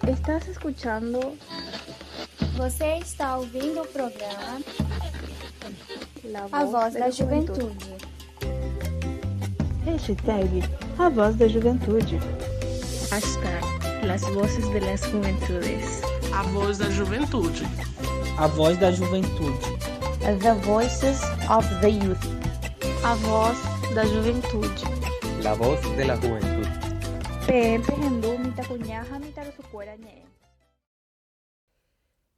Estás escuchando Você está ouvindo o programa La A Voz Voz de da la Juventude. Hashtag A Voz da Juventude. Hashtag Las Voces de las Juventudes. A Voz da Juventude. A Voz da Juventude. The Voices of the Youth. A Voz da Juventude. La Voz de la Juventud.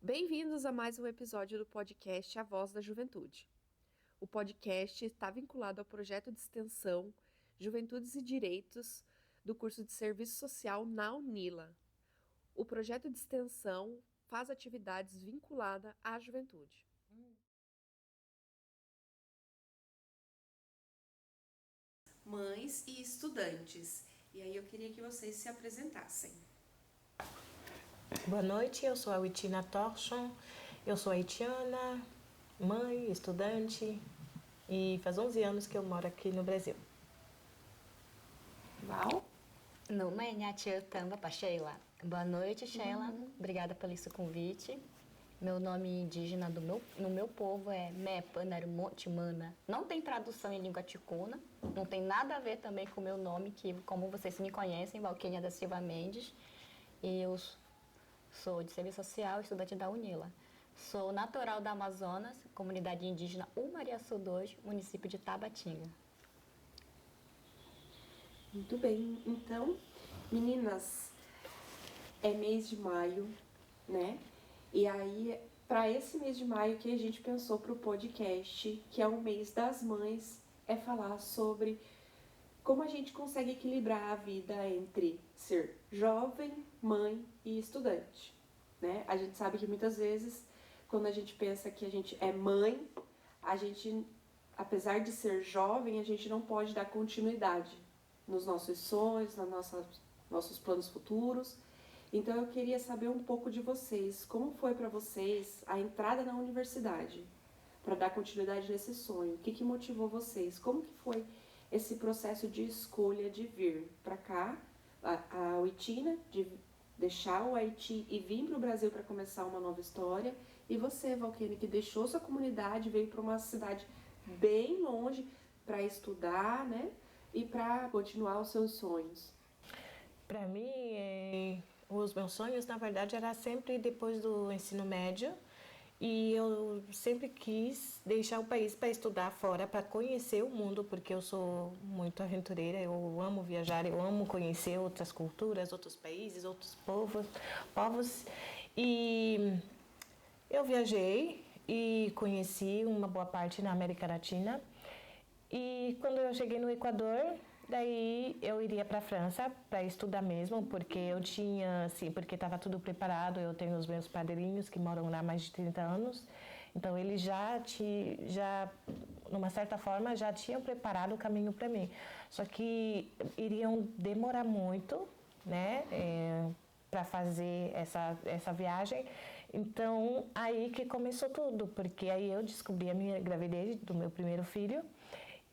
Bem-vindos a mais um episódio do podcast A Voz da Juventude. O podcast está vinculado ao projeto de extensão Juventudes e Direitos do curso de Serviço Social na UNILA. O projeto de extensão faz atividades vinculadas à juventude. Mães e estudantes. E aí eu queria que vocês se apresentassem. Boa noite, eu sou a Witina Torchon, eu sou haitiana, mãe, estudante e faz 11 anos que eu moro aqui no Brasil. Val? Numa Nhatia Tamba Sheila. Boa noite, Sheila. Obrigada pelo esse convite. Meu nome indígena no meu povo é Mepa Narumotimana. Não tem tradução em língua ticuna, não tem nada a ver também com o meu nome, que como vocês me conhecem, Valquênia da Silva Mendes. E eu sou de serviço social, estudante da UNILA. Sou natural da Amazonas, comunidade indígena Umariaçu 2, município de Tabatinga. Muito bem. Então, meninas, é mês de maio, né? E aí, para esse mês de maio que a gente pensou para o podcast, que é o mês das mães, é falar sobre como a gente consegue equilibrar a vida entre ser jovem, mãe e estudante, né? A gente sabe que muitas vezes, quando a gente pensa que a gente é mãe, a gente, apesar de ser jovem, a gente não pode dar continuidade nos nossos sonhos, nossos planos futuros. Então eu queria saber um pouco de vocês, como foi para vocês a entrada na universidade, para dar continuidade nesse sonho? O que motivou vocês? Como que foi esse processo de escolha de vir para cá, a Witina, de deixar o Haiti e vir para o Brasil para começar uma nova história, e você, Valquênia, que deixou sua comunidade, veio para uma cidade bem longe para estudar, né, e para continuar os seus sonhos? Para mim, os meus sonhos, na verdade, era sempre depois do ensino médio. E eu sempre quis deixar o país para estudar fora, para conhecer o mundo, porque eu sou muito aventureira, eu amo viajar, eu amo conhecer outras culturas, outros países, outros povos. E eu viajei e conheci uma boa parte na América Latina. E quando eu cheguei no Equador, daí eu iria para a França para estudar mesmo, porque eu tinha, assim, porque estava tudo preparado. Eu tenho os meus padrinhos que moram lá há mais de 30 anos, então eles já, numa certa forma, já tinham preparado o caminho para mim. Só que iriam demorar muito, né, para fazer essa viagem. Então, aí que começou tudo, porque aí eu descobri a minha gravidez do meu primeiro filho,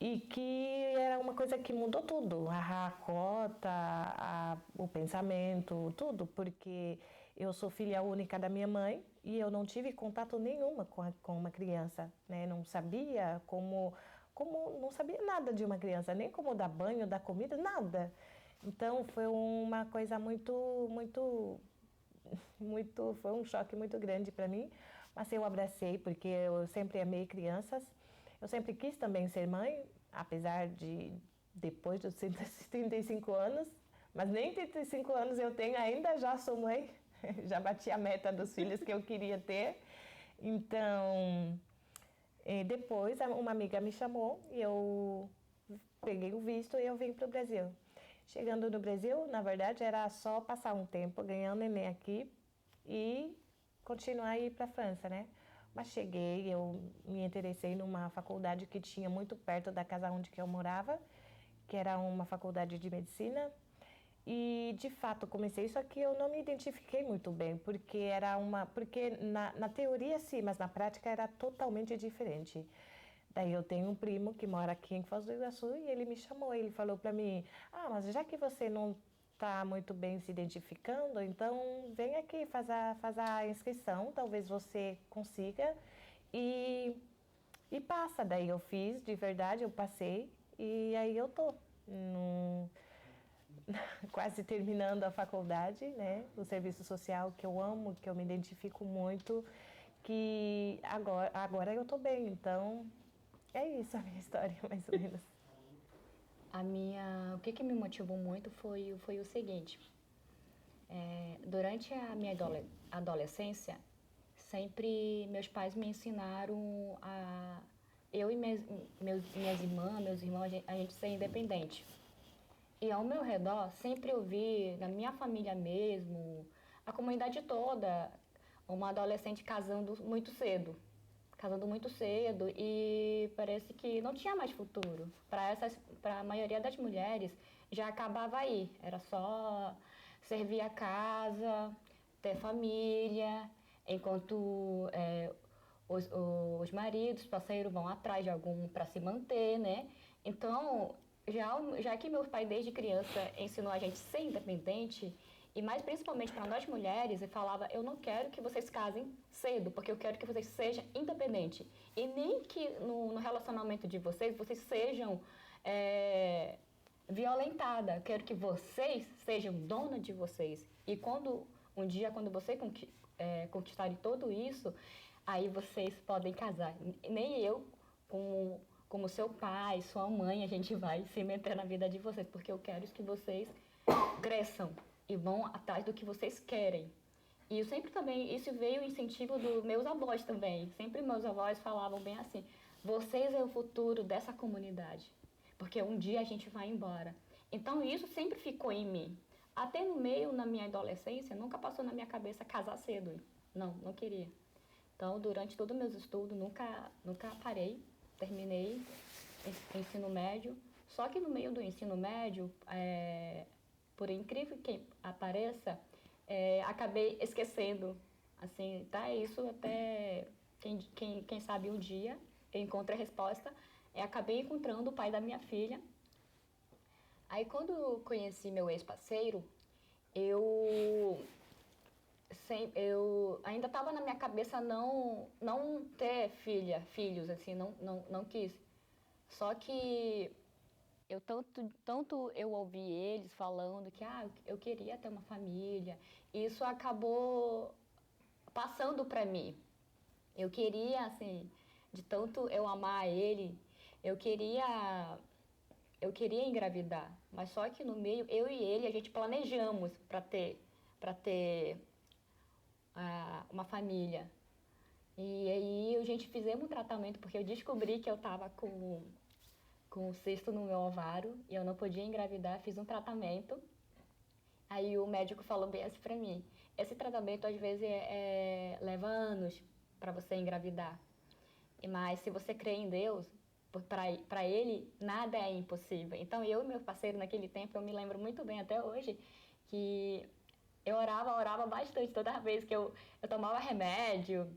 e que era uma coisa que mudou tudo, a rota, o pensamento, tudo, porque eu sou filha única da minha mãe e eu não tive contato nenhuma com uma criança, né? Não sabia não sabia nada de uma criança, nem como dar banho, dar comida, nada. Então foi uma coisa foi um choque muito grande para mim, mas eu abracei porque eu sempre amei crianças. Eu sempre quis também ser mãe, apesar de depois dos 35 anos, mas nem 35 anos eu tenho ainda, já sou mãe, já bati a meta dos filhos que eu queria ter. Então, depois uma amiga me chamou e eu peguei o visto e eu vim para o Brasil. Chegando no Brasil, na verdade, era só passar um tempo, ganhar um neném aqui e continuar a ir para a França, né? Mas cheguei, eu me interessei numa faculdade que tinha muito perto da casa onde que eu morava, que era uma faculdade de medicina. E, de fato, comecei, só que eu não me identifiquei muito bem, porque na teoria sim, mas na prática era totalmente diferente. Daí eu tenho um primo que mora aqui em Foz do Iguaçu e ele me chamou, ele falou para mim, mas já que você não está muito bem se identificando, então vem aqui, faz a inscrição, talvez você consiga e passa. Daí eu fiz, de verdade, eu passei e aí eu tô quase terminando a faculdade, né? O serviço social que eu amo, que eu me identifico muito, que agora eu tô bem, então é isso a minha história, mais ou menos. O que me motivou muito foi o seguinte. Durante a minha adolescência, sempre meus pais me ensinaram eu e minhas irmãs, meus irmãos, a gente ser independente. E ao meu redor, sempre eu vi, na minha família mesmo, a comunidade toda, uma adolescente casando muito cedo e parece que não tinha mais futuro. Para a maioria das mulheres, já acabava aí. Era só servir a casa, ter família, enquanto os maridos, parceiros vão atrás de algum para se manter, né? Então, já que meu pai desde criança ensinou a gente a ser independente, e mais principalmente para nós mulheres, ele falava, eu não quero que vocês casem cedo, porque eu quero que vocês sejam independentes. E nem que no relacionamento de vocês sejam violentadas. Eu quero que vocês sejam donas de vocês. E quando vocês conquistarem tudo isso, aí vocês podem casar. Nem eu, como seu pai, sua mãe, a gente vai se meter na vida de vocês, porque eu quero que vocês cresçam e vão atrás do que vocês querem. E eu sempre também, isso veio o incentivo dos meus avós também. Sempre meus avós falavam bem assim, vocês é o futuro dessa comunidade, porque um dia a gente vai embora. Então isso sempre ficou em mim. Até na minha adolescência, nunca passou na minha cabeça casar cedo. Não queria. Então, durante todos os meus estudos, nunca parei, terminei ensino médio. Só que no meio do ensino médio, por incrível que pareça, acabei esquecendo, assim, tá? Isso até, quem sabe um dia eu encontre a resposta. Acabei encontrando o pai da minha filha. Aí quando eu conheci meu ex-parceiro, eu ainda estava na minha cabeça não ter filhos, assim, não quis. Só que tanto eu ouvi eles falando que eu queria ter uma família, isso acabou passando para mim. Eu queria, assim, de tanto eu amar ele, eu queria engravidar, mas só que no meio, eu e ele, a gente planejamos para ter uma família. E aí a gente fizemos um tratamento, porque eu descobri que eu estava com um cisto no meu ovário e eu não podia engravidar, fiz um tratamento. Aí o médico falou bem assim pra mim, esse tratamento às vezes leva anos para você engravidar, mas se você crê em Deus, para ele nada é impossível. Então eu e meu parceiro naquele tempo, eu me lembro muito bem até hoje, que eu orava bastante toda vez que eu tomava remédio,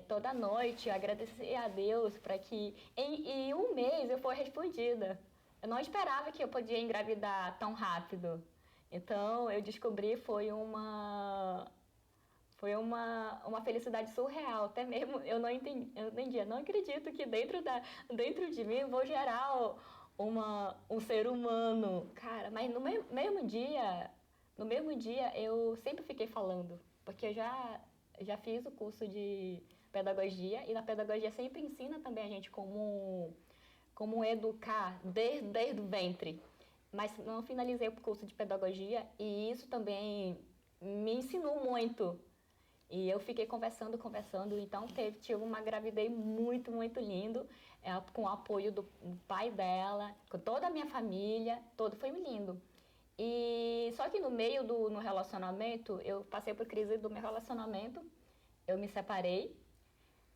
toda noite eu agradecia a Deus para que em um mês eu fosse respondida. Eu não esperava que eu podia engravidar tão rápido. Então eu descobri, foi uma felicidade surreal. Até mesmo eu não entendia, não acredito que dentro de mim eu vou gerar um ser humano. Cara, mas no mesmo dia eu sempre fiquei falando, porque eu já fiz o curso de pedagogia e na pedagogia sempre ensina também a gente como educar desde o ventre. Mas não finalizei o curso de pedagogia e isso também me ensinou muito. E eu fiquei conversando, então tive uma gravidez muito, muito lindo, com o apoio do pai dela, com toda a minha família, todo foi lindo. E só que no meio no relacionamento, eu passei por crise do meu relacionamento, eu me separei.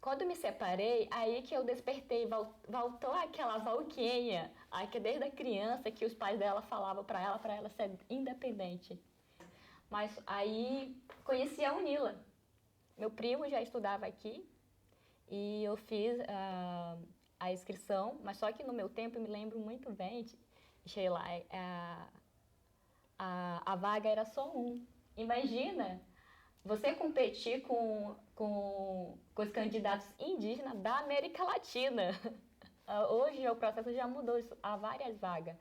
Quando me separei, aí que eu despertei, voltou aquela Valquinha, que desde a criança que os pais dela falavam para ela ser independente. Mas aí conheci a Unila. Meu primo já estudava aqui e eu fiz a inscrição, mas só que no meu tempo eu me lembro muito bem, Sheila, a vaga era só um. Imagina você competir com os candidatos indígenas da América Latina. Hoje o processo já mudou, há várias vagas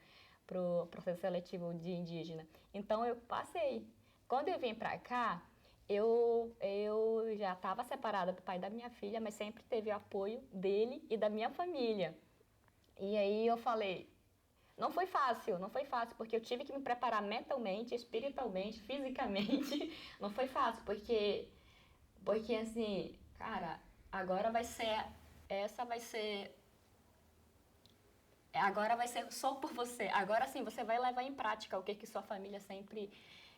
para o processo seletivo de indígena. Então eu passei. Quando eu vim para cá, eu já estava separada do pai da minha filha, mas sempre teve o apoio dele e da minha família. E aí eu falei, não foi fácil, porque eu tive que me preparar mentalmente, espiritualmente, fisicamente. Não foi fácil, porque assim, cara, agora vai ser só por você. Agora sim, você vai levar em prática o que sua família sempre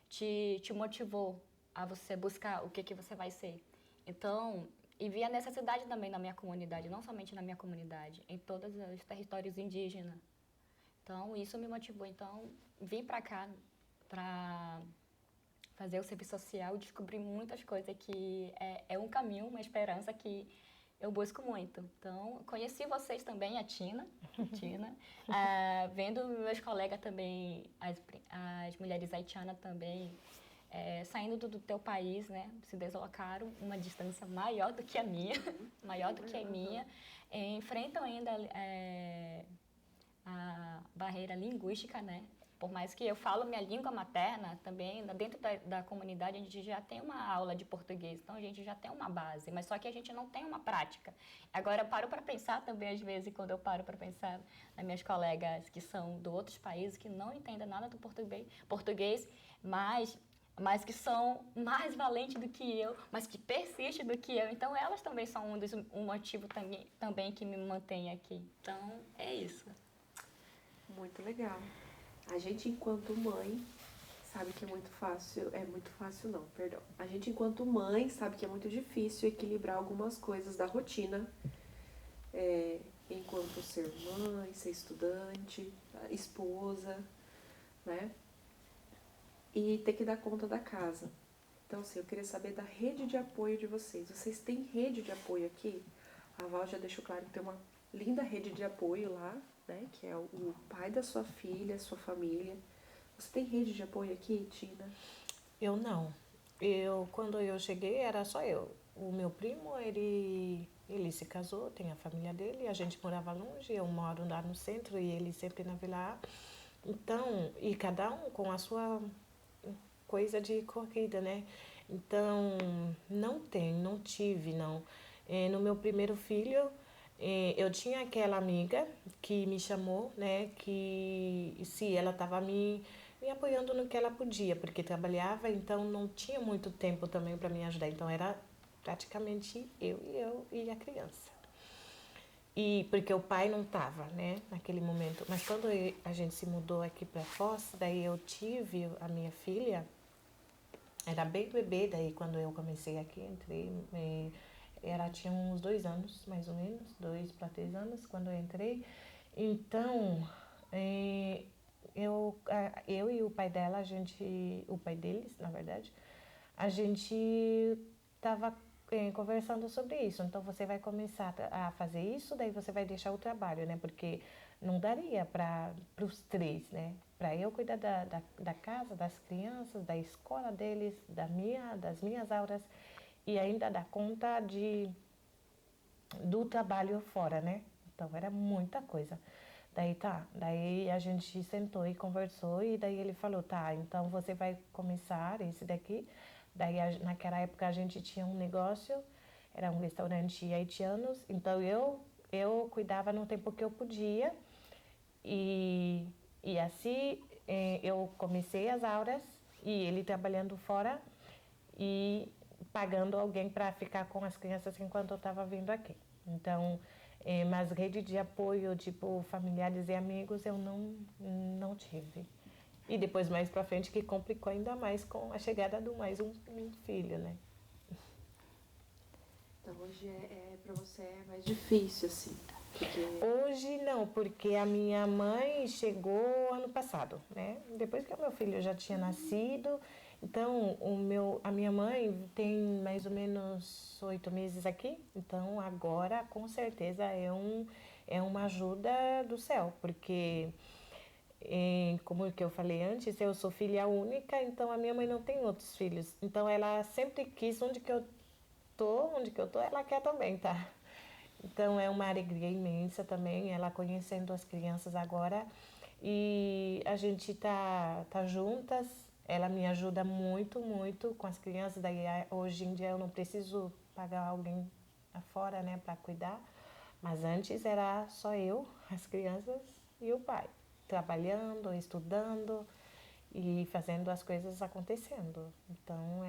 te motivou a você buscar o que você vai ser. Então, e vi a necessidade também na minha comunidade, não somente na minha comunidade, em todos os territórios indígenas. Então, isso me motivou. Então, vim para cá para fazer o serviço social e descobri muitas coisas que é um caminho, uma esperança que eu busco muito. Então, conheci vocês também, a Tina, vendo meus colegas também, as mulheres haitianas também, saindo do teu país, né, se deslocaram uma distância maior do que a minha, enfrentam ainda a barreira linguística, né? Por mais que eu falo minha língua materna, também dentro da comunidade a gente já tem uma aula de português, então a gente já tem uma base, mas só que a gente não tem uma prática. Agora eu paro para pensar também, às vezes, quando eu paro para pensar nas minhas colegas que são de outros países, que não entendem nada do português, mas que são mais valentes do que eu, mas que persistem do que eu. Então elas também são um motivo também que me mantém aqui. Então é isso. Muito legal. A gente, enquanto mãe, sabe que é muito fácil não, perdão. A gente, enquanto mãe, sabe que é muito difícil equilibrar algumas coisas da rotina, enquanto ser mãe, ser estudante, esposa, né? E ter que dar conta da casa. Então, assim, eu queria saber da rede de apoio de vocês. Vocês têm rede de apoio aqui? A Val já deixou claro que tem uma linda rede de apoio lá, né? Que é o pai da sua filha, sua família. Você tem rede de apoio aqui, Tina? Eu não. Quando eu cheguei, era só eu. O meu primo, ele se casou, tem a família dele, a gente morava longe, eu moro lá no centro e ele sempre na Vila A. Então, e cada um com a sua coisa de corrida, né? Então, não tive. No meu primeiro filho, eu tinha aquela amiga que me chamou, né? Que se ela estava me apoiando no que ela podia, porque trabalhava, então não tinha muito tempo também para me ajudar. Então, era praticamente eu e a criança. E porque o pai não estava, né, naquele momento. Mas quando a gente se mudou aqui para Foz, daí eu tive a minha filha, era bem bebê, daí quando eu comecei aqui, entrei, ela tinha uns 2 anos, mais ou menos, 2 para 3 anos, quando eu entrei. Então, eu e o pai dela, o pai deles, na verdade, a gente estava conversando sobre isso. Então, você vai começar a fazer isso, daí você vai deixar o trabalho, né? Porque não daria para os 3, né? Para eu cuidar da casa, das crianças, da escola deles, das minhas aulas e ainda dar conta do trabalho fora, né? Então, era muita coisa. Daí a gente sentou e conversou e daí ele falou, tá, então você vai começar esse daqui. Daí, naquela época, a gente tinha um negócio, era um restaurante haitiano, então eu cuidava no tempo que eu podia. E assim, eu comecei as aulas e ele trabalhando fora e pagando alguém para ficar com as crianças enquanto eu estava vindo aqui. Então, mas rede de apoio, tipo familiares e amigos, eu não tive. E depois, mais pra frente, que complicou ainda mais com a chegada do mais um filho, né? Então, hoje pra você é mais difícil, assim? Porque... Hoje não, porque a minha mãe chegou ano passado, né? Depois que o meu filho já tinha nascido. Então, a minha mãe tem mais ou menos 8 meses aqui. Então, agora, com certeza, é uma ajuda do céu, porque... como que eu falei antes, eu sou filha única, então a minha mãe não tem outros filhos. Então ela sempre quis onde que eu tô, ela quer também, tá? Então é uma alegria imensa também, ela conhecendo as crianças agora. E a gente tá juntas, ela me ajuda muito, muito com as crianças. Daí hoje em dia eu não preciso pagar alguém afora, né, para cuidar. Mas antes era só eu, as crianças e o pai, trabalhando, estudando e fazendo as coisas acontecendo. Então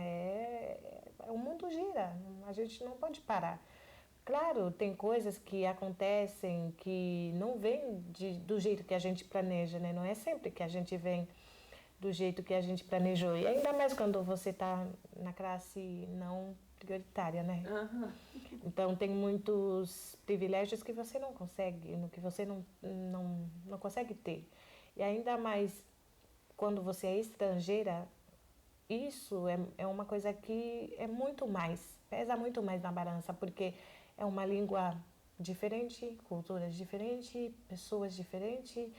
o mundo gira, a gente não pode parar. Claro, tem coisas que acontecem que não vêm do jeito que a gente planeja, né? Não é sempre que a gente vem do jeito que a gente planejou. E ainda mais quando você está na classe não prioritária, né? Aham. Então, tem muitos privilégios que você não consegue, no que você não consegue ter. E ainda mais quando você é estrangeira, isso é uma coisa que é muito mais, pesa muito mais na balança, porque é uma língua diferente, culturas diferentes, pessoas diferentes.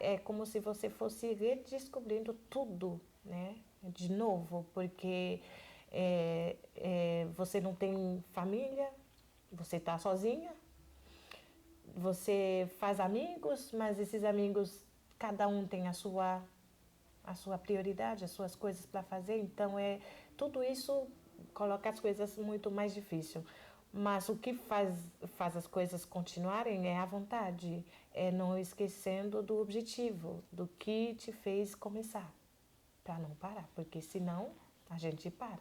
É como se você fosse redescobrindo tudo, né? De novo, porque você não tem família, você está sozinha, você faz amigos, mas esses amigos, cada um tem a sua prioridade, as suas coisas para fazer. Então, tudo isso coloca as coisas muito mais difícil. Mas o que faz as coisas continuarem é a vontade, é não esquecendo do objetivo, do que te fez começar, para não parar, porque senão a gente para.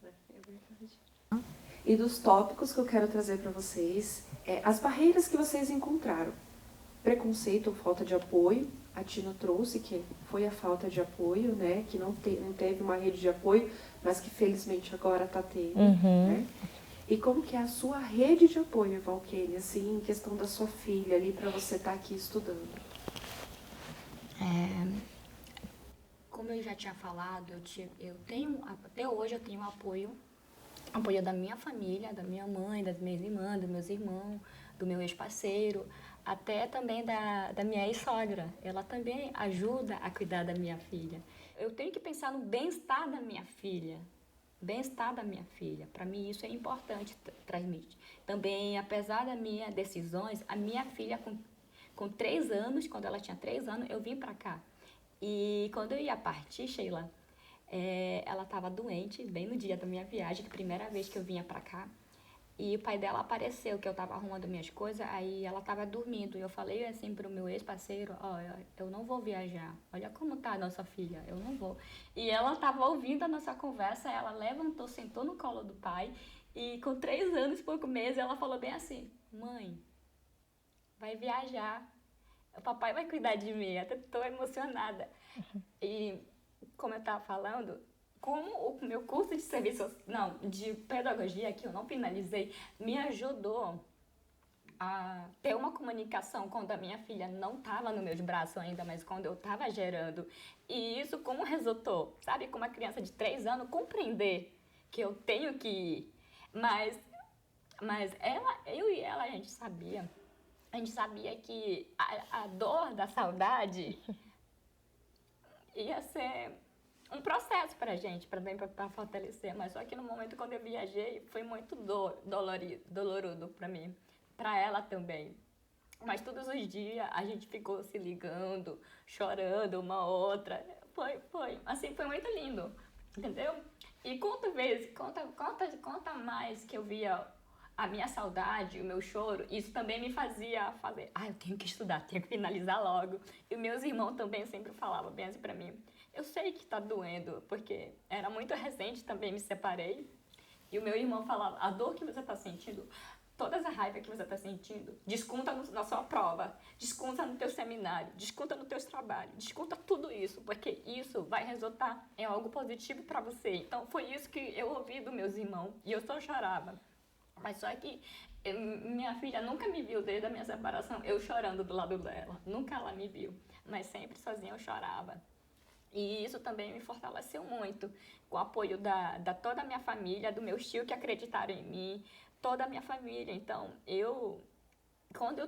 É verdade. E dos tópicos que eu quero trazer para vocês, as barreiras que vocês encontraram. Preconceito ou falta de apoio, a Tino trouxe que foi a falta de apoio, né? Que não teve uma rede de apoio, mas que felizmente agora está tendo, né? E como que é a sua rede de apoio, Valquene, assim, em questão da sua filha ali, para você estar aqui estudando? Como eu já tinha falado, até hoje eu tenho apoio da minha família, da minha mãe, das minhas irmãs, dos meus irmãos, do meu ex-parceiro, até também da minha ex-sogra. Ela também ajuda a cuidar da minha filha. Eu tenho que pensar no bem-estar da minha filha. Para mim isso é importante transmitir. Também, apesar das minhas decisões, a minha filha com 3 anos, quando ela tinha 3 anos, eu vim para cá. E quando eu ia partir, Sheila, ela estava doente, bem no dia da minha viagem, que primeira vez que eu vinha para cá. E o pai dela apareceu, que eu estava arrumando minhas coisas, aí ela estava dormindo. E eu falei assim pro meu ex-parceiro, eu não vou viajar. Olha como tá a nossa filha, eu não vou. E ela estava ouvindo a nossa conversa, ela levantou, sentou no colo do pai. E com 3 anos e pouco meses, ela falou bem assim, mãe, vai viajar. O papai vai cuidar de mim. Eu estou emocionada. E como eu estava falando, como o meu curso de pedagogia, que eu não finalizei, me ajudou a ter uma comunicação quando a minha filha não estava nos meus braços ainda, mas quando eu estava gerando. E isso como resultou, sabe? Como uma criança de 3 anos compreender que eu tenho que ir. Mas eu e ela, a gente sabia que a dor da saudade ia ser um processo pra gente, pra fortalecer. Mas só que no momento quando eu viajei, foi muito doloroso pra mim, pra ela também. Mas todos os dias a gente ficou se ligando, chorando uma outra. Foi muito lindo, entendeu? E quanto mais que eu via a minha saudade, o meu choro, isso também me fazia fazer, eu tenho que estudar, tenho que finalizar logo. E os meus irmãos também sempre falavam bem assim pra mim, eu sei que tá doendo, porque era muito recente, também me separei. E o meu irmão falava, a dor que você tá sentindo, toda essa raiva que você tá sentindo, desconta na sua prova, desconta no teu seminário, desconta no teu trabalho, desconta tudo isso, porque isso vai resultar em algo positivo pra você. Então foi isso que eu ouvi dos meus irmãos, e eu só chorava. Mas só que minha filha nunca me viu desde a minha separação, eu chorando do lado dela. Nunca ela me viu, mas sempre sozinha eu chorava. E isso também me fortaleceu muito, com o apoio da toda a minha família, do meu tio que acreditaram em mim, toda a minha família. Então, eu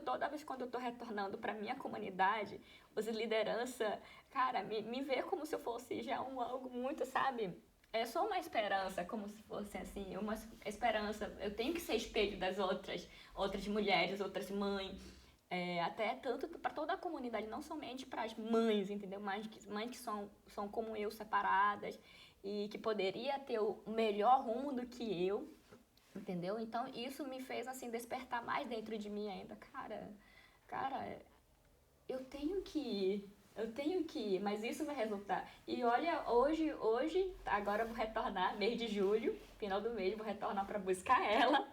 toda vez quando eu tô retornando para minha comunidade, os liderança, cara, me vê como se eu fosse já algo muito, sabe? É só uma esperança, como se fosse assim, uma esperança. Eu tenho que ser espelho das outras mulheres, outras mães, até tanto para toda a comunidade, não somente para as mães, entendeu? Mães que são como eu, separadas, e que poderia ter o melhor rumo do que eu, entendeu? Então, isso me fez, assim, despertar mais dentro de mim ainda. Cara, eu tenho que ir, mas isso vai resultar. E olha, hoje, agora eu vou retornar, mês de julho, final do mês, vou retornar para buscar ela.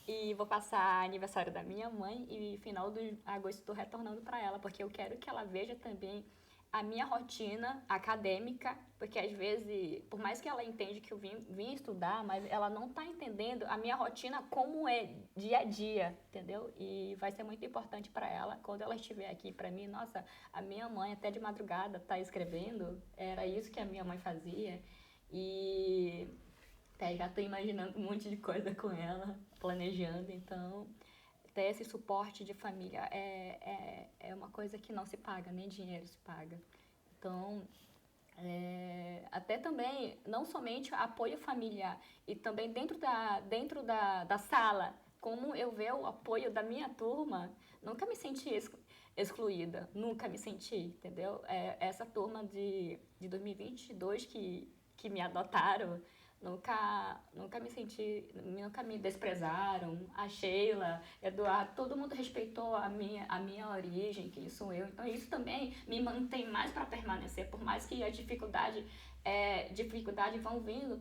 E vou passar aniversário da minha mãe e final de agosto estou retornando para ela, porque eu quero que ela veja também a minha rotina acadêmica, porque às vezes, por mais que ela entende que eu vim estudar, mas ela não está entendendo a minha rotina como é dia a dia, entendeu? E vai ser muito importante para ela, quando ela estiver aqui para mim, nossa, a minha mãe até de madrugada está escrevendo, era isso que a minha mãe fazia, e já estou imaginando um monte de coisa com ela, planejando, então ter esse suporte de família é uma coisa que não se paga, nem dinheiro se paga. Então, até também, não somente apoio familiar, e também dentro da sala, como eu vejo o apoio da minha turma, nunca me senti excluída, nunca me senti, entendeu? Essa turma de 2022 que me adotaram, nunca me desprezaram. A Sheila, Eduardo, todo mundo respeitou a minha origem, quem sou eu. Então isso também me mantém mais para permanecer, por mais que as dificuldades vão vindo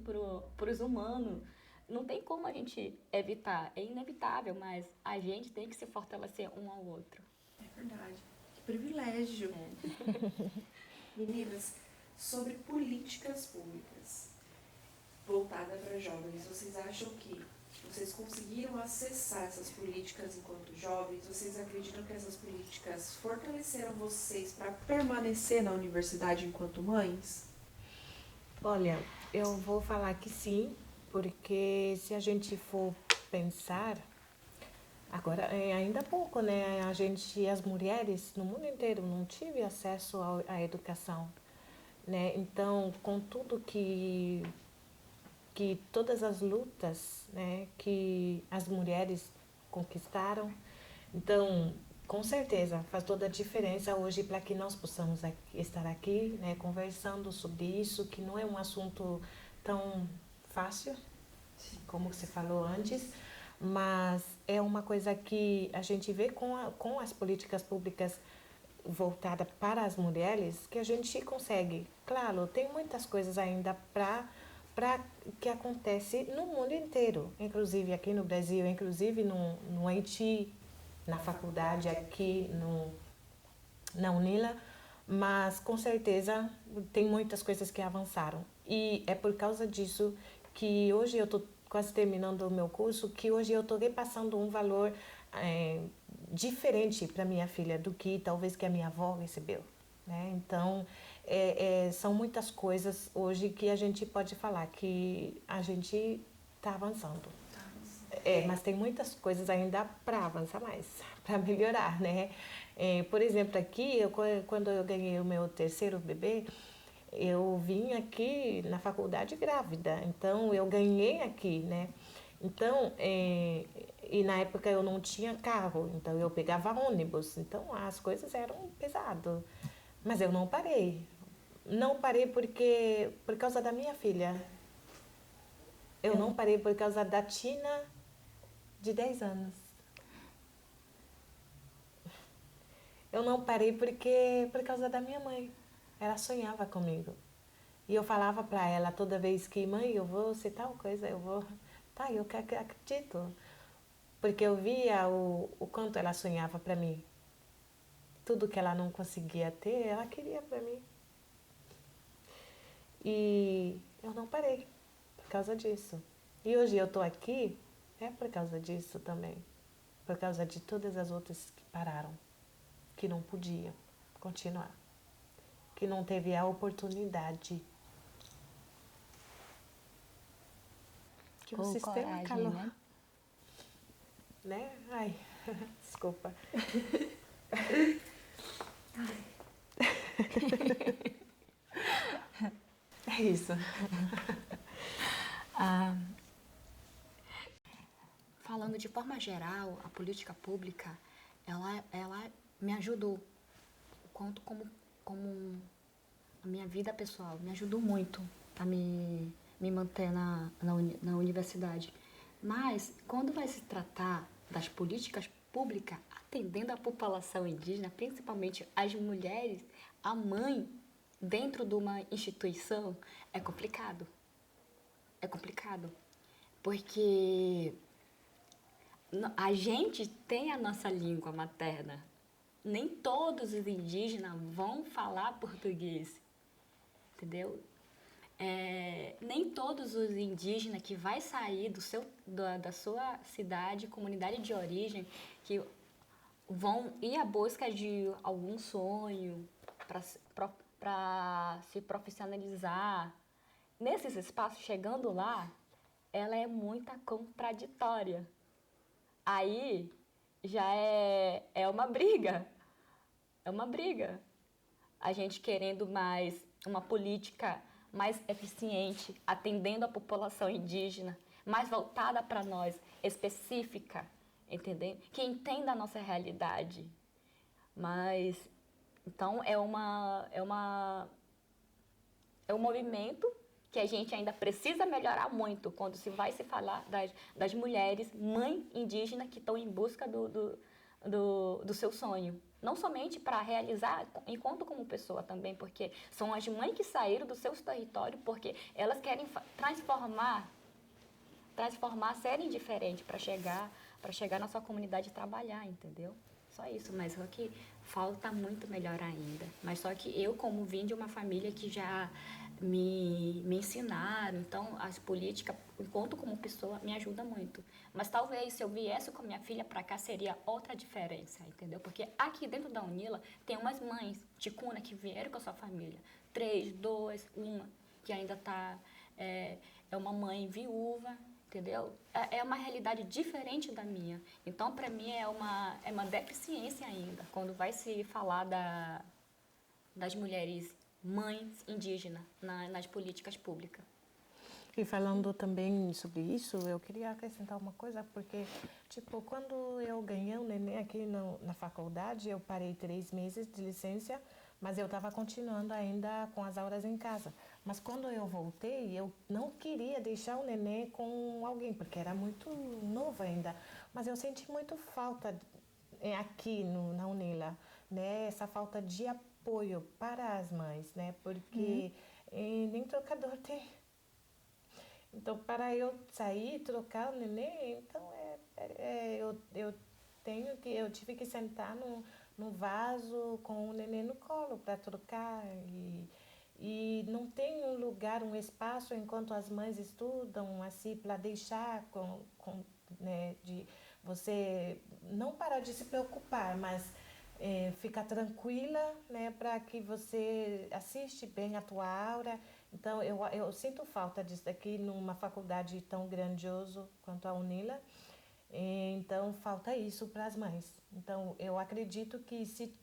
para os humanos. Não tem como a gente evitar, é inevitável, mas a gente tem que se fortalecer um ao outro. É verdade. Que privilégio. Meninas, sobre políticas públicas voltada para jovens, vocês acham que vocês conseguiram acessar essas políticas enquanto jovens? Vocês acreditam que essas políticas fortaleceram vocês para permanecer na universidade enquanto mães? Olha, eu vou falar que sim, porque se a gente for pensar, agora é ainda há pouco, né? As mulheres no mundo inteiro não tive acesso à educação, né? Então, com tudo que todas as lutas, né, que as mulheres conquistaram, então, com certeza, faz toda a diferença hoje para que nós possamos estar aqui, né, conversando sobre isso, que não é um assunto tão fácil, como você falou antes, mas é uma coisa que a gente vê com as políticas públicas voltadas para as mulheres, que a gente consegue. Claro, tem muitas coisas ainda para que acontece no mundo inteiro, inclusive aqui no Brasil, inclusive no Haiti, na faculdade aqui na UNILA, mas com certeza tem muitas coisas que avançaram. E é por causa disso que hoje eu estou quase terminando o meu curso, que hoje eu estou repassando um valor diferente para minha filha do que talvez que a minha avó recebeu, né? Então, são muitas coisas hoje que a gente pode falar que a gente está avançando. Mas tem muitas coisas ainda para avançar mais, para melhorar, né? Por exemplo, aqui, quando eu ganhei o meu terceiro bebê, eu vim aqui na faculdade grávida, então eu ganhei aqui, né? Então, e na época eu não tinha carro, então eu pegava ônibus, então as coisas eram pesadas. Mas eu não parei. Não parei por causa da minha filha. Eu não parei por causa da Tina, de 10 anos. Eu não parei por causa da minha mãe. Ela sonhava comigo. E eu falava para ela toda vez que, mãe, eu vou ser tal coisa, eu vou... Tá, eu acredito. Porque eu via o quanto ela sonhava para mim. Tudo que ela não conseguia ter, ela queria para mim. E eu não parei por causa disso. E hoje eu estou aqui, por causa disso também. Por causa de todas as outras que pararam, que não podiam continuar, que não teve a oportunidade. Que o sistema calou. Né? Ai, Desculpa. É isso. Falando de forma geral, a política pública, ela me ajudou. Quanto como a minha vida pessoal, me ajudou muito a me manter na universidade. Mas, quando vai se tratar das políticas públicas atendendo a população indígena, principalmente as mulheres, a mãe, dentro de uma instituição, é complicado. É complicado. Porque a gente tem a nossa língua materna. Nem todos os indígenas vão falar português. Entendeu? Nem todos os indígenas que vai sair da sua cidade, comunidade de origem, que vão ir à busca de algum sonho para se profissionalizar. Nesses espaços, chegando lá, ela é muito contraditória. Aí já é uma briga. É uma briga. A gente querendo uma política mais eficiente, atendendo a população indígena, mais voltada para nós, específica, entendeu? Que entenda a nossa realidade. Mas, então, é um movimento que a gente ainda precisa melhorar muito quando se vai se falar das mulheres, mãe indígena, que estão em busca do seu sonho. Não somente para realizar enquanto como pessoa também, porque são as mães que saíram dos seus territórios porque elas querem transformar, serem diferentes para chegar na sua comunidade e trabalhar, entendeu? Só isso, mas só que falta muito melhor ainda. Mas só que eu, como vim de uma família que já me ensinaram, então as políticas, enquanto como pessoa, me ajuda muito. Mas talvez se eu viesse com minha filha para cá seria outra diferença, entendeu? Porque aqui dentro da UNILA tem umas mães ticuna que vieram com a sua família, 3, 2, 1, que ainda é uma mãe viúva, entendeu? É uma realidade diferente da minha. Então, para mim, é uma deficiência ainda, quando vai se falar das mulheres mães indígenas nas políticas públicas. E falando também sobre isso, eu queria acrescentar uma coisa, porque, tipo, quando eu ganhei o neném aqui na faculdade, eu parei 3 meses de licença, mas eu estava continuando ainda com as aulas em casa. Mas quando eu voltei, eu não queria deixar o neném com alguém, porque era muito novo ainda. Mas eu senti muito falta aqui na UNILA, né? Essa falta de apoio para as mães, né? Porque nem trocador tem. Então, para eu sair, trocar o neném, então eu tive que sentar no vaso com o neném no colo para trocar e não tem um lugar, um espaço enquanto as mães estudam, assim, para deixar né, de você não parar de se preocupar, mas ficar tranquila, né, para que você assiste bem a tua aula. Então, eu sinto falta disso aqui numa faculdade tão grandiosa quanto a UNILA. Então, falta isso para as mães. Então, eu acredito que se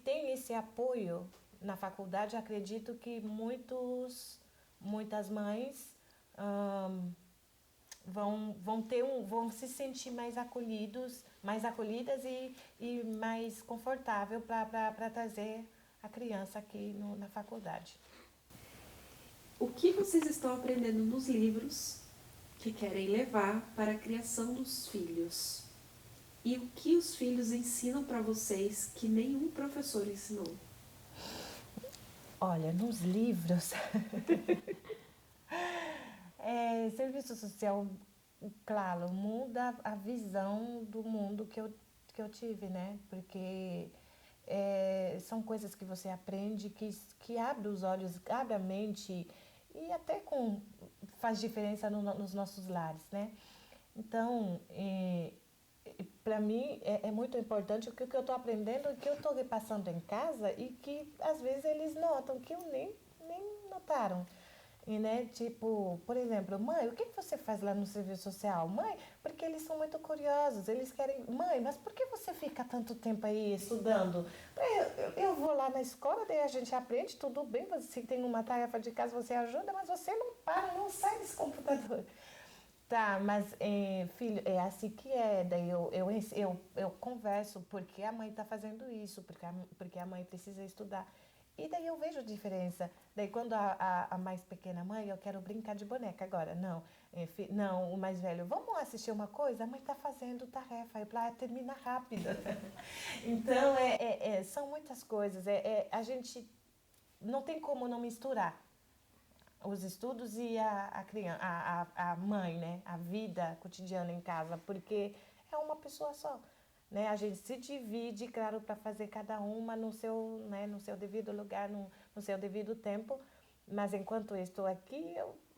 tem esse apoio na faculdade, acredito que muitas mães vão se sentir mais acolhidas e mais confortável para trazer a criança aqui na faculdade. O que vocês estão aprendendo nos livros que querem levar para a criação dos filhos? E o que os filhos ensinam para vocês que nenhum professor ensinou? Olha, nos livros, serviço social, claro, muda a visão do mundo que eu tive, né? Porque são coisas que você aprende, que abre os olhos, abre a mente e até faz diferença nos nossos lares, né? Então, para mim é muito importante o que eu estou aprendendo, o que eu estou repassando em casa e que às vezes eles notam que eu nem notaram. E, né, tipo, por exemplo, mãe, o que você faz lá no serviço social? Mãe, porque eles são muito curiosos, eles querem... Mãe, mas por que você fica tanto tempo aí estudando? Eu vou lá na escola, daí a gente aprende, tudo bem, você tem uma tarefa de casa, você ajuda, mas você não para, não sai desse computador. Tá, mas, filho, é assim que é. Daí eu converso porque a mãe está fazendo isso, porque a mãe precisa estudar. E daí eu vejo a diferença. Daí quando a mais pequena, mãe, eu quero brincar de boneca agora. Não, não, o mais velho, vamos assistir uma coisa? A mãe está fazendo tarefa, é para terminar rápido. Então, são muitas coisas. A gente não tem como não misturar os estudos e a criança, a mãe, né? A vida cotidiana em casa, porque é uma pessoa só. Né? A gente se divide, claro, para fazer cada uma no seu, né, no seu devido lugar, no seu devido tempo, mas enquanto eu estou aqui,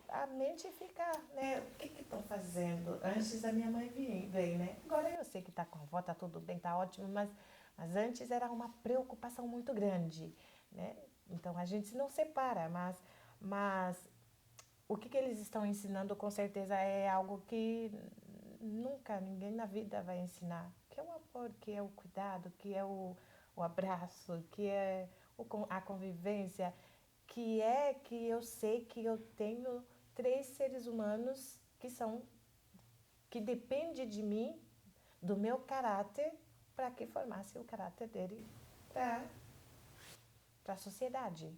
a mente fica, né? O que estão fazendo? Antes a minha mãe veio, né? Agora eu sei que está com a avó, está tudo bem, está ótimo, mas antes era uma preocupação muito grande, né? Então a gente não separa, mas o que eles estão ensinando com certeza é algo que nunca ninguém na vida vai ensinar, que é o amor, que é o cuidado, que é o abraço, que é a convivência, que eu sei que eu tenho 3 seres humanos que dependem de mim, do meu caráter, para que formasse o caráter dele para a sociedade.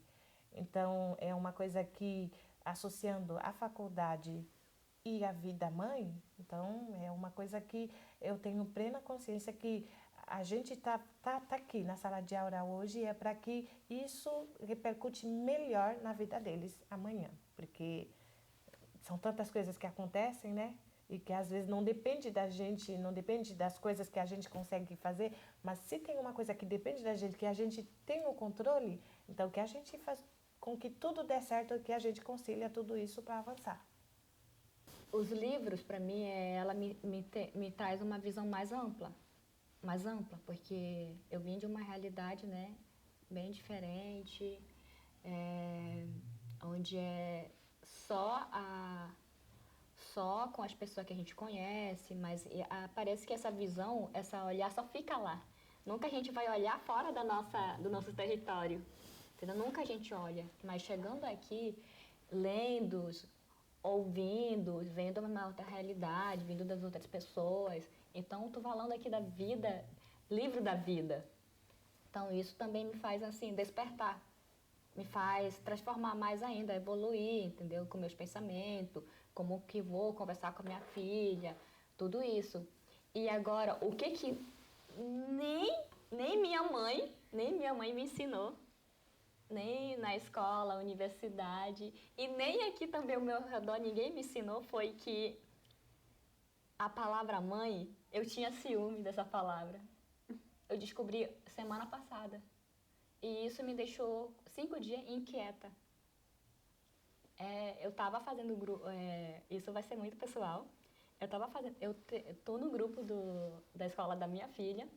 Então, é uma coisa que, associando a faculdade e a vida mãe, então é uma coisa que eu tenho plena consciência que a gente tá aqui na sala de aula hoje é para que isso repercute melhor na vida deles amanhã, porque são tantas coisas que acontecem, né? E que às vezes não depende da gente, não depende das coisas que a gente consegue fazer, mas se tem uma coisa que depende da gente, que a gente tem o controle, então que a gente faz com que tudo dê certo, que a gente concilia tudo isso para avançar. Os livros, para mim, ela me traz uma visão mais ampla, porque eu vim de uma realidade, né, bem diferente, onde é só com as pessoas que a gente conhece, mas parece que essa visão, essa olhar só fica lá. Nunca a gente vai olhar fora do nosso território, entendeu? Nunca a gente olha, mas chegando aqui, lendo, ouvindo, vendo uma outra realidade, vindo das outras pessoas. Então, estou falando aqui da vida, livro da vida. Então, isso também me faz, assim, despertar. Me faz transformar mais ainda, evoluir, entendeu? Com meus pensamentos, como que vou conversar com a minha filha, tudo isso. E agora, o que nem minha mãe me ensinou, nem na escola, universidade, e nem aqui também ao meu redor ninguém me ensinou, foi que a palavra mãe, eu tinha ciúme dessa palavra. Eu descobri semana passada. E isso me deixou 5 dias inquieta. Eu estava fazendo grupo, isso vai ser muito pessoal. Eu tô no grupo da escola da minha filha,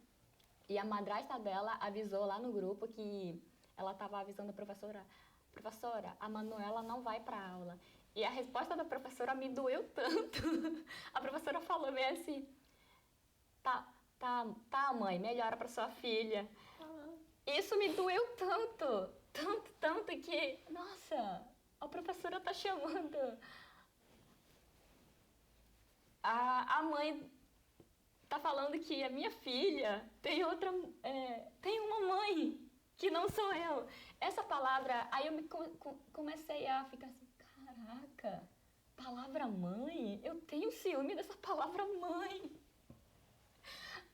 e a madrasta dela avisou lá no grupo que ela estava avisando a professora, a Manuela não vai para aula. E a resposta da professora me doeu tanto. A professora falou meio assim, tá mãe, melhora para sua filha. Isso me doeu tanto que, nossa, a professora tá chamando. A mãe tá falando que a minha filha tem uma mãe que não sou eu. Essa palavra, aí eu comecei a ficar assim, caraca, palavra mãe? Eu tenho ciúme dessa palavra mãe.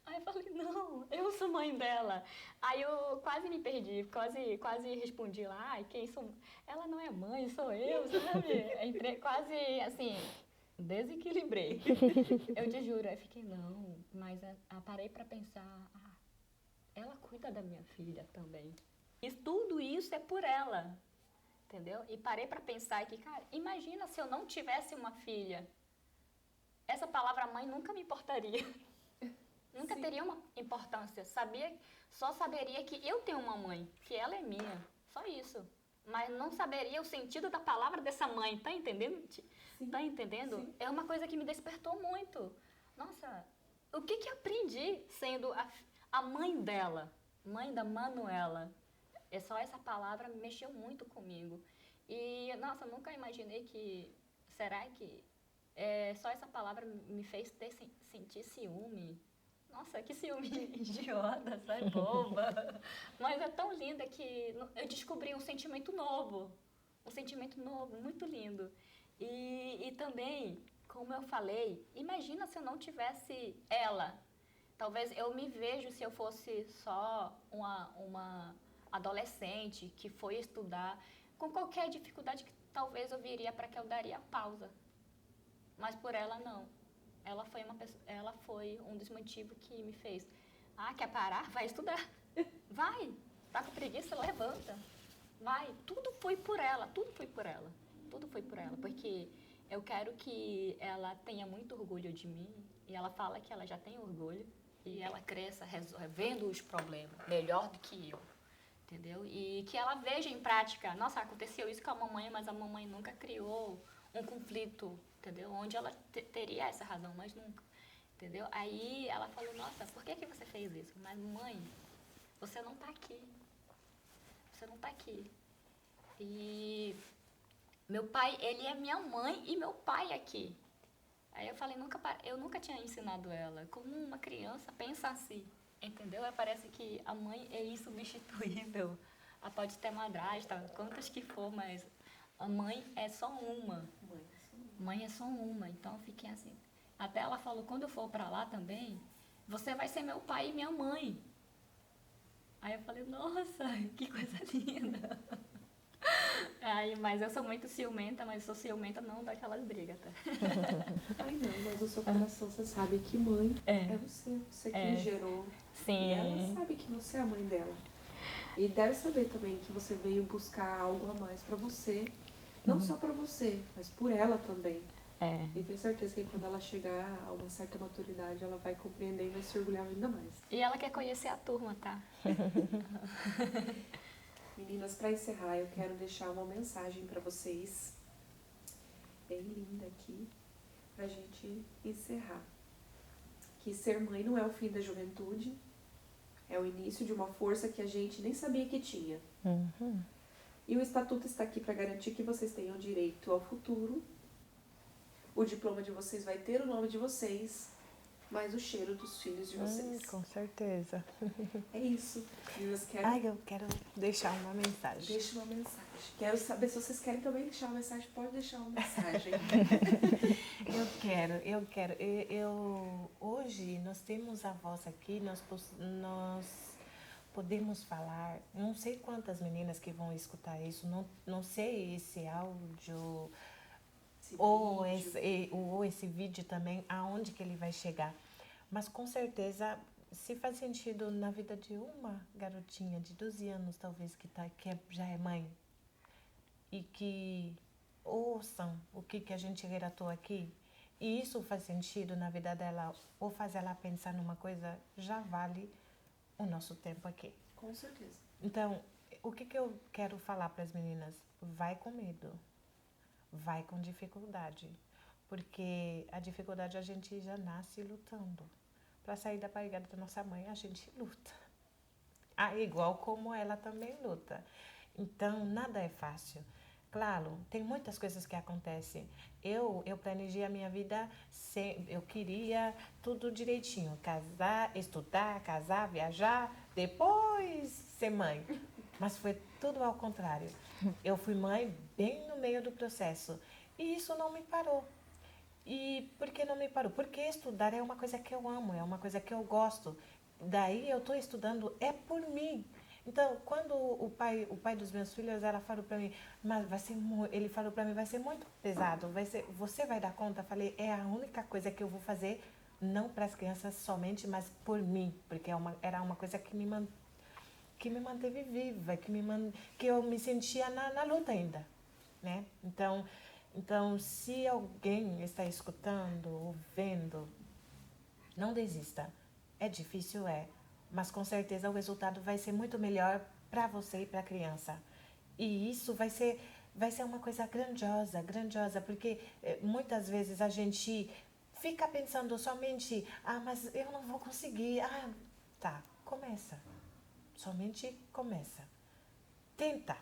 Aí eu falei, não, eu sou mãe dela. Aí eu quase me perdi, quase respondi lá, ai, quem sou? Ela não é mãe, sou eu, sabe? Entrei quase, assim, desequilibrei. Eu te juro, aí fiquei, não, mas parei pra pensar, ela cuida da minha filha também. E tudo isso é por ela, entendeu? E parei pra pensar que, cara, imagina se eu não tivesse uma filha. Essa palavra mãe nunca me importaria. Nunca teria uma importância. Só saberia que eu tenho uma mãe, que ela é minha. Só isso. mas não saberia o sentido da palavra dessa mãe, tá entendendo? Sim. Tá entendendo? Sim. É uma coisa que me despertou muito. Nossa, o que que eu aprendi sendo a mãe dela, mãe da Manuela? É só essa palavra mexeu muito comigo. E, nossa, nunca imaginei que, será que só essa palavra me fez sentir ciúme? Nossa, que ciúme idiota, sabe, boba. Mas é tão linda que eu descobri um sentimento novo, muito lindo. E também, como eu falei, imagina se eu não tivesse ela. Talvez eu me vejo se eu fosse só uma adolescente que foi estudar, com qualquer dificuldade que talvez eu viria para que eu daria pausa. Mas por ela não. Ela foi um dos motivos que me fez. Quer parar? Vai estudar. Vai. Tá com preguiça? Levanta. Vai. Tudo foi por ela. Porque eu quero que ela tenha muito orgulho de mim. E ela fala que ela já tem orgulho. E ela cresça vendo os problemas melhor do que eu. Entendeu? E que ela veja em prática. Nossa, aconteceu isso com a mamãe, mas a mamãe nunca criou um conflito, entendeu? Onde ela teria essa razão, mas nunca, entendeu? Aí ela falou, nossa, por que você fez isso? Mas mãe, você não tá aqui. E meu pai, ele é minha mãe e meu pai aqui. Aí eu falei, eu nunca tinha ensinado ela. Como uma criança pensa assim, entendeu? Parece que a mãe é insubstituível. Ela pode ter madrasta, quantas que for, mas a mãe é só uma. Mãe é só uma. Então eu fiquei assim. Até ela falou, quando eu for pra lá também, você vai ser meu pai e minha mãe. Aí eu falei, nossa, que coisa linda. Mas eu sou muito ciumenta, mas sou ciumenta não daquelas brigas, tá? Ai não, mas o seu coração, você sabe que mãe é você que gerou. Sim. E ela sabe que você é a mãe dela. E deve saber também que você veio buscar algo a mais pra você. Não só pra você, mas por ela também. E tenho certeza que quando ela chegar a uma certa maturidade, ela vai compreender e vai se orgulhar ainda mais. E ela quer conhecer a turma, tá? Meninas, para encerrar, eu quero deixar uma mensagem para vocês, bem linda aqui, pra gente encerrar. Que ser mãe não é o fim da juventude, é o início de uma força que a gente nem sabia que tinha. E o Estatuto está aqui para garantir que vocês tenham direito ao futuro. O diploma de vocês vai ter o nome de vocês, mas o cheiro dos filhos de vocês. Com certeza. É isso. Meninas, Eu quero deixar uma mensagem. Deixa uma mensagem. Quero saber se vocês querem também deixar uma mensagem. Pode deixar uma mensagem. Eu quero. Hoje nós temos a voz aqui, nós podemos falar. Não sei quantas meninas que vão escutar isso, não sei esse áudio ou esse vídeo também, aonde que ele vai chegar. Mas com certeza, se faz sentido na vida de uma garotinha de 12 anos, talvez, que já é mãe, e que ouçam o que a gente relatou aqui, e isso faz sentido na vida dela, ou faz ela pensar numa coisa, já vale o nosso tempo aqui. Com certeza. Então, o que eu quero falar para as meninas? Vai com medo, vai com dificuldade, porque a dificuldade a gente já nasce lutando. Para sair da barriga da nossa mãe, a gente luta. Igual como ela também luta. Então, nada é fácil. Claro, tem muitas coisas que acontecem. Eu planejei a minha vida, eu queria tudo direitinho. Estudar, casar, viajar, depois ser mãe. Mas foi tudo ao contrário. Eu fui mãe bem no meio do processo. E isso não me parou. E por que não me parou? Porque estudar é uma coisa que eu amo, é uma coisa que eu gosto. Daí eu estou estudando, é por mim. Então, quando o pai dos meus filhos, ela falou para mim, mas ele falou para mim, vai ser muito pesado, você vai dar conta? Eu falei, é a única coisa que eu vou fazer, não para as crianças somente, mas por mim, porque era uma coisa que me manteve viva, que eu me sentia na luta ainda, né? Então, se alguém está escutando ou vendo, não desista. É difícil, mas com certeza o resultado vai ser muito melhor para você e para a criança. E isso vai ser uma coisa grandiosa, porque muitas vezes a gente fica pensando somente, mas eu não vou conseguir. Tá, começa. Somente começa. Tenta.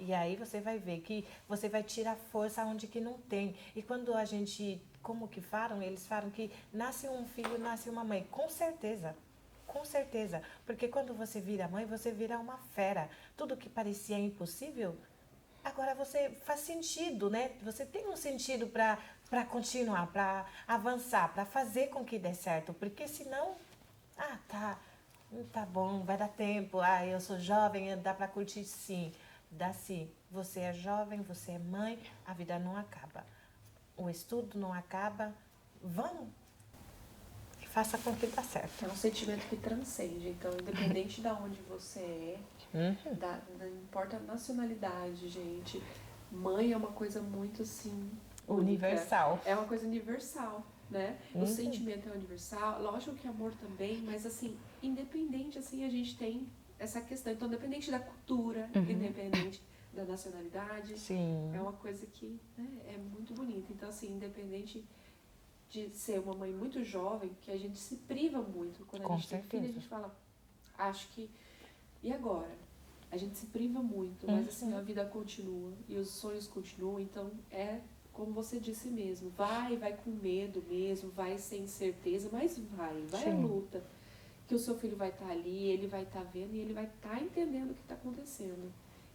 E aí você vai ver que você vai tirar força onde que não tem. E quando a gente, como que falam? Eles falam que nasce um filho, nasce uma mãe. Com certeza. Porque quando você vira mãe, você vira uma fera. Tudo que parecia impossível, agora você faz sentido, né? Você tem um sentido para continuar, para avançar, para fazer com que dê certo. Porque senão, tá bom, vai dar tempo. Eu sou jovem, dá para curtir, sim. Dá sim. Você é jovem, você é mãe, a vida não acaba. O estudo não acaba. Vamos. E faça com que dê certo. É um sentimento que transcende. Então, independente de onde você é, não importa a nacionalidade, gente. Mãe é uma coisa muito, assim... Universal. Única. É uma coisa universal, né? O sentimento é universal. Lógico que amor também, mas, assim, independente, assim, a gente tem essa questão. Então, independente da cultura, independente da nacionalidade, sim, é uma coisa que, né, é muito bonita. Então, assim, independente de ser uma mãe muito jovem, que a gente se priva muito. Quando a gente tem filho, a gente fala, acho que... E agora? A gente se priva muito, mas assim, a vida continua e os sonhos continuam. Então, como você disse mesmo, vai com medo mesmo, vai sem certeza, mas vai à luta. Que o seu filho vai estar ali, ele vai estar vendo e ele vai estar entendendo o que está acontecendo.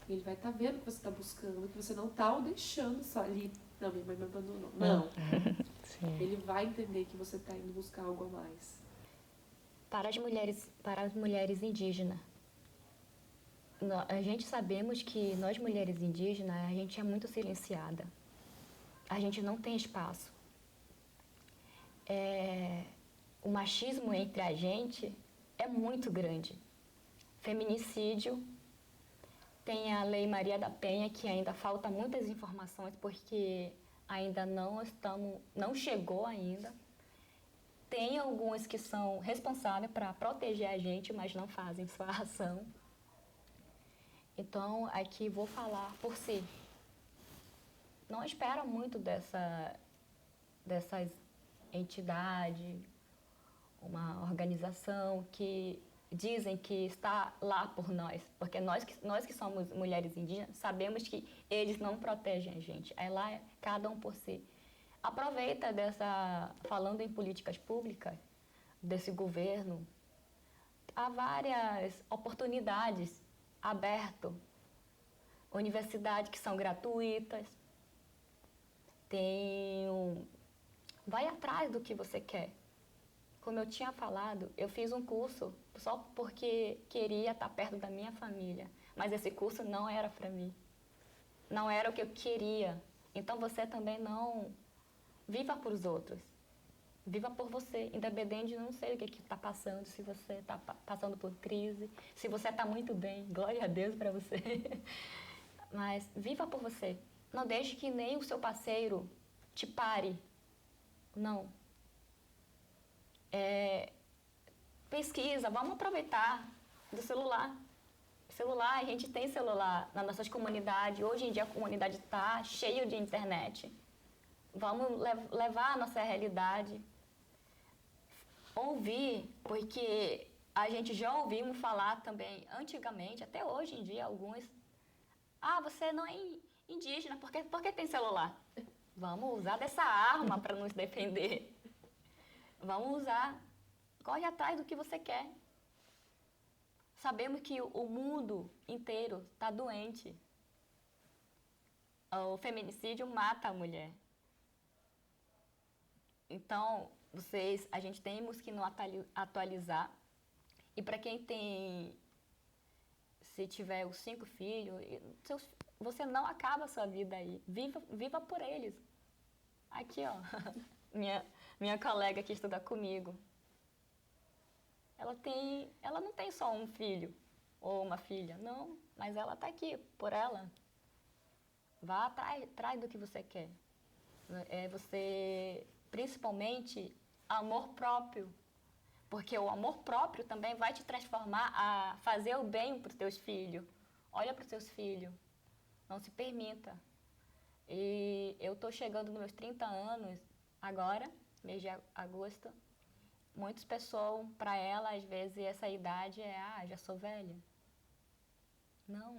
Ele vai estar vendo o que você está buscando, que você não está o deixando só ali. Não, minha mãe me abandonou. Não. Ele vai entender que você está indo buscar algo a mais. Para as mulheres indígenas, a gente sabemos que nós mulheres indígenas, a gente é muito silenciada. A gente não tem espaço. O machismo entre a gente é muito grande. Feminicídio, tem a Lei Maria da Penha, que ainda falta muitas informações, porque ainda não chegou ainda. Tem alguns que são responsáveis para proteger a gente, mas não fazem sua ação. Então, aqui vou falar por si. Não espero muito dessas entidades, uma organização que dizem que está lá por nós. Porque nós que somos mulheres indígenas, sabemos que eles não protegem a gente. Aí lá, cada um por si. Aproveita falando em políticas públicas desse governo, há várias oportunidades abertas, universidades que são gratuitas, vai atrás do que você quer. Como eu tinha falado, eu fiz um curso só porque queria estar perto da minha família, mas esse curso não era para mim, não era o que eu queria. Então você também não viva por os outros, viva por você, independente de não sei o que está passando, se você está passando por crise, se você está muito bem, glória a Deus para você. Mas viva por você. Não deixe que nem o seu parceiro te pare. Não. Pesquisa, vamos aproveitar do celular. A gente tem celular nas nossas comunidades. Hoje em dia a comunidade está cheia de internet. Vamos levar a nossa realidade. Ouvir, porque a gente já ouvimos falar também, antigamente, até hoje em dia, alguns... você não é indígena, por que tem celular? Vamos usar dessa arma para nos defender. Vamos usar. Corre atrás do que você quer. Sabemos que o mundo inteiro está doente. O feminicídio mata a mulher. Então, a gente temos que nos atualizar. E para quem tem, se tiver os 5 filhos, você não acaba a sua vida aí. Viva por eles. Aqui, ó, minha colega que estuda comigo. Ela não tem só um filho ou uma filha, não, mas ela está aqui por ela. Vá atrás do que você quer. Principalmente, amor próprio. Porque o amor próprio também vai te transformar a fazer o bem para os teus filhos. Olha para os seus filhos, não se permita. E eu estou chegando nos meus 30 anos agora, mês de agosto. Muitas pessoas, para ela, às vezes, essa idade já sou velha. Não,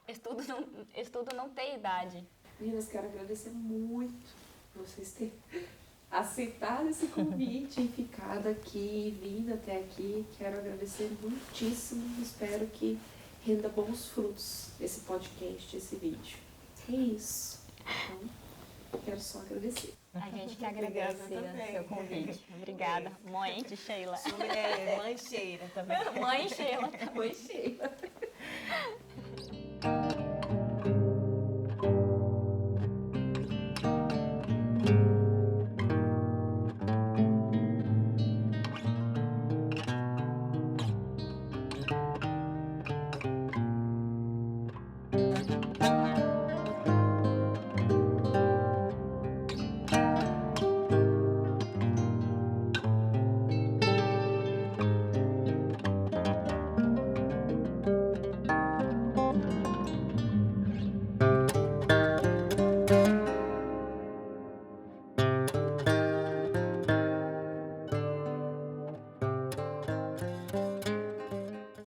estudo não tem idade. Meninas, quero agradecer muito vocês terem aceitado esse convite e ficado aqui, vindo até aqui. Quero agradecer muitíssimo. Espero que renda bons frutos esse podcast, esse vídeo. É isso. Então, quero só agradecer. A gente que agradece o seu convite. Obrigada. Mãe de Sheila. Mãe Sheila também. Mãe Sheila. Oi, Sheila.